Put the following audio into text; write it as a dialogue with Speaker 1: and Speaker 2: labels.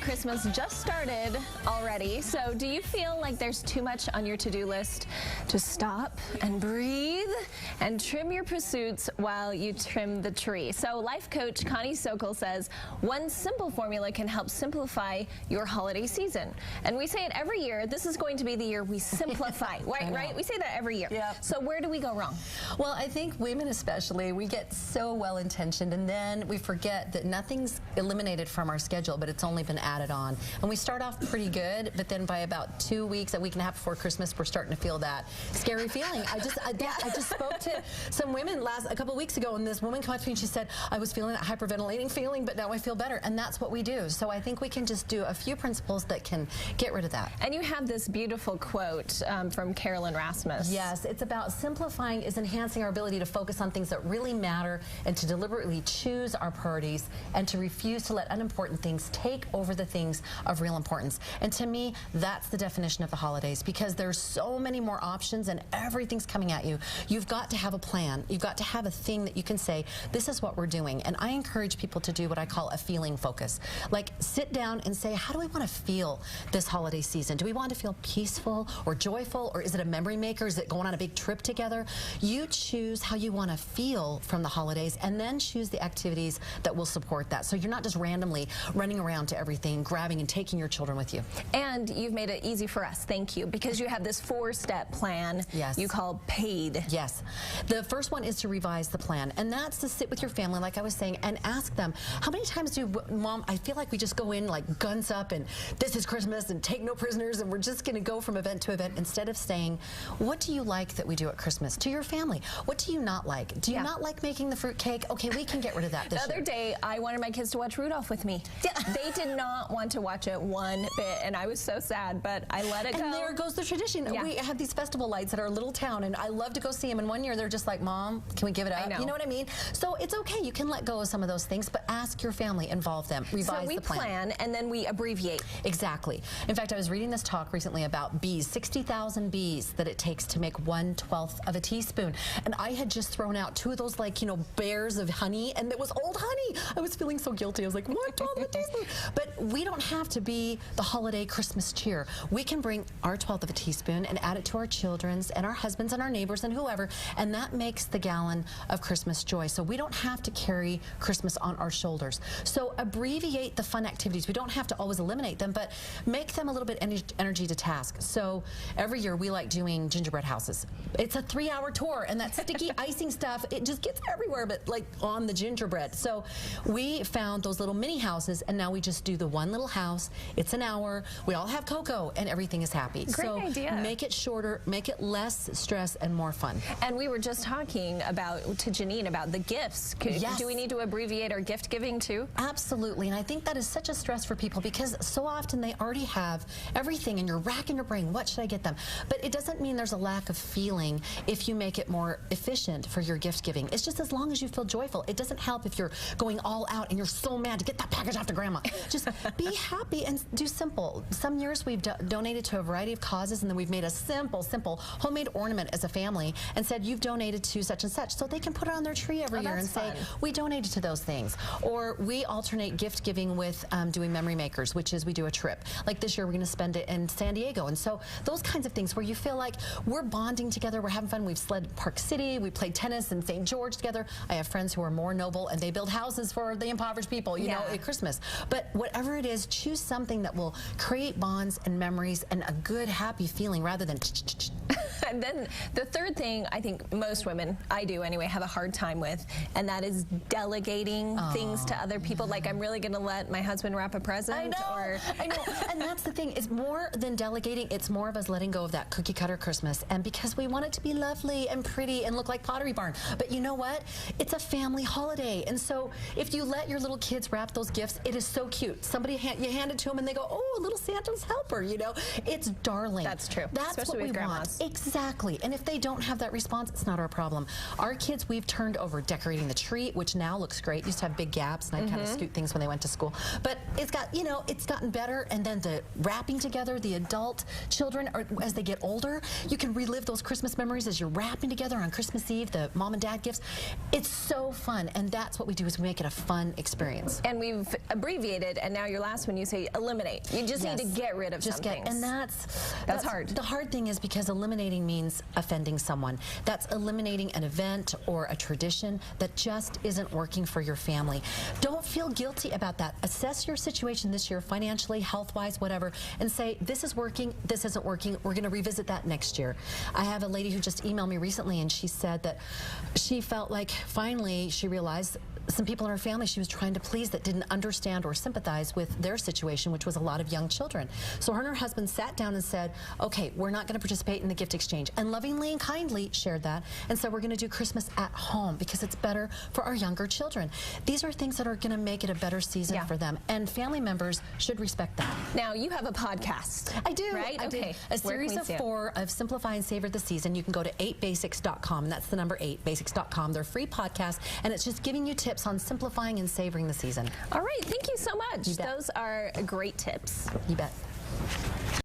Speaker 1: Christmas just started already, so do you feel like there's too much on your to-do list to stop and breathe and trim your pursuits while you trim the tree? So life coach Connie Sokol says one simple formula can help simplify your holiday season. And we say it every year, this is going to be the year we simplify, right? We say that every year.
Speaker 2: Yep.
Speaker 1: So where do we go wrong?
Speaker 2: Well, I think women especially, we get so well-intentioned and then we forget that nothing's eliminated from our schedule, but it's only been added on. And we start off pretty good, but then by about 2 weeks, a week and a half before Christmas, we're starting to feel that scary feeling. I just spoke to some women a couple weeks ago, and this woman came up to me and she said, I was feeling that hyperventilating feeling, but now I feel better. And that's what we do. So I think we can just do a few principles that can get rid of that.
Speaker 1: And you have this beautiful quote from Carolyn Rasmus.
Speaker 2: Yes, it's about simplifying is enhancing our ability to focus on things that really matter and to deliberately choose our priorities and to refuse to let unimportant things take over the things of real importance. And to me, that's the definition of the holidays, because there's so many more options and everything's coming at you. You've got to have a plan. You've got to have a thing that you can say, this is what we're doing. And I encourage people to do what I call a feeling focus. Like, sit down and say, how do we want to feel this holiday season? Do we want to feel peaceful or joyful, or is it a memory maker? Is it going on a big trip together? You choose how you want to feel from the holidays and then choose the activities that will support that. So you're not just randomly running around to everything, grabbing and taking your children with you.
Speaker 1: And you've made it easy for us, thank you, because you have this 4-step plan you call PADE.
Speaker 2: Yes. The first one is to revise the plan, and that's to sit with your family, like I was saying, and ask them, how many times do, Mom, I feel like we just go in like guns up and this is Christmas and take no prisoners and we're just going to go from event to event, instead of saying, what do you like that we do at Christmas? To your family, what do you not like? Do you not like making the fruit cake? Okay, we can get rid of that this year.
Speaker 1: The other day, I wanted my kids to watch Rudolph with me. They did not want to watch it one bit, and I was so sad, but I let it go.
Speaker 2: And there goes the tradition. We have these festival lights at our little town, and I love to go see them. And one year, they're just like, Mom, can we give it up? You know what I mean? So it's okay. You can let go of some of those things, but ask your family, involve them, revise the plan.
Speaker 1: So we plan, and then we abbreviate.
Speaker 2: Exactly. In fact, I was reading this talk recently about bees, 60,000 bees that it takes to make 1/12 of a teaspoon. And I had just thrown out 2 of those, like, you know, bears of honey, and it was old honey. I was feeling so guilty. I was like, 1/12 of a teaspoon. But we don't have to be the holiday Christmas cheer. We can bring our 1/12 of a teaspoon and add it to our children's and our husbands and our neighbors and whoever, and that makes the gallon of Christmas joy. So we don't have to carry Christmas on our shoulders. So abbreviate the fun activities. We don't have to always eliminate them, but make them a little bit energy to task. So every year we like doing gingerbread houses. It's a 3-hour tour, and that sticky icing stuff, it just gets everywhere, but like on the gingerbread. So we found those little mini houses, and now we just do the one little house. It's an hour. We all have cocoa, and everything is happy.
Speaker 1: Great idea.
Speaker 2: Make it shorter, make it less stress and more fun.
Speaker 1: And we were just talking to Janine about the gifts. Do we need to abbreviate our gift giving too?
Speaker 2: Absolutely, and I think that is such a stress for people, because so often they already have everything and you're racking your brain, what should I get them? But it doesn't mean there's a lack of feeling if you make it more efficient for your gift giving. It's just as long as you feel joyful. It doesn't help if you're going all out and you're so mad to get that package off to grandma. Just be happy and do simple. Some years we've donated to a variety of causes, and then we've made a simple homemade ornament as a family and said, you've donated to such and such, so they can put it on their tree every year and say, we donated to those things. Or we alternate gift giving with doing memory makers, which is we do a trip. Like this year, we're going to spend it in San Diego. And so those kinds of things where you feel like we're bonding together, we're having fun. We've sled Park City, we played tennis in St. George together. I have friends who are more noble, and they build houses for the impoverished people, you know, at Christmas. But whatever it is, choose something that will create bonds and memories and a good, happy feeling rather than
Speaker 1: And then the third thing I think most women, I do anyway, have a hard time with, and that is delegating things to other people. Like, I'm really going to let my husband wrap a present.
Speaker 2: I know. And that's the thing. It's more than delegating. It's more of us letting go of that cookie cutter Christmas. And because we want it to be lovely and pretty and look like Pottery Barn. But you know what? It's a family holiday. And so if you let your little kids wrap those gifts, it is so cute. Somebody, you hand it to them and they go, oh, little Santa's helper, you know? It's darling.
Speaker 1: That's true.
Speaker 2: That's
Speaker 1: especially
Speaker 2: what we
Speaker 1: with grandmas.
Speaker 2: want. Exactly. And if they don't have that response, That's not our problem. Our kids, we've turned over decorating the tree, which now looks great. Used to have big gaps, and I'd kind of scoot things when they went to school. But it's got, you know, it's gotten better. And then the wrapping together, the adult children, or as they get older, you can relive those Christmas memories as you're wrapping together on Christmas Eve, the mom and dad gifts. It's so fun, and that's what we do, is we make it a fun experience.
Speaker 1: And we've abbreviated, and now your last one, you say eliminate. You just need to get rid of some things.
Speaker 2: And that's
Speaker 1: hard.
Speaker 2: The hard thing is because eliminating means offending someone. That's eliminating an event or a tradition that just isn't working for your family. Don't feel guilty about that. Assess your situation this year, financially, health-wise, whatever, and say, this is working, this isn't working, we're going to revisit that next year. I have a lady who just emailed me recently, and she said that she felt like finally she realized some people in her family she was trying to please that didn't understand or sympathize with their situation, which was a lot of young children. So her and her husband sat down and said, okay, we're not going to participate in the gift exchange, and lovingly and kindly shared that and said, we're going to do Christmas at home because it's better for our younger children. These are things that are going to make it a better season for them, and family members should respect that.
Speaker 1: Now, you have a podcast.
Speaker 2: I do.
Speaker 1: Right?
Speaker 2: I
Speaker 1: okay.
Speaker 2: do. A series of 4 of Simplify and Savor the Season. You can go to 8basics.com, and that's the number 8basics.com. They're free podcasts, and it's just giving you tips on simplifying and savoring the season.
Speaker 1: All right. Thank you so much.
Speaker 2: You bet.
Speaker 1: Those are great tips.
Speaker 2: You bet.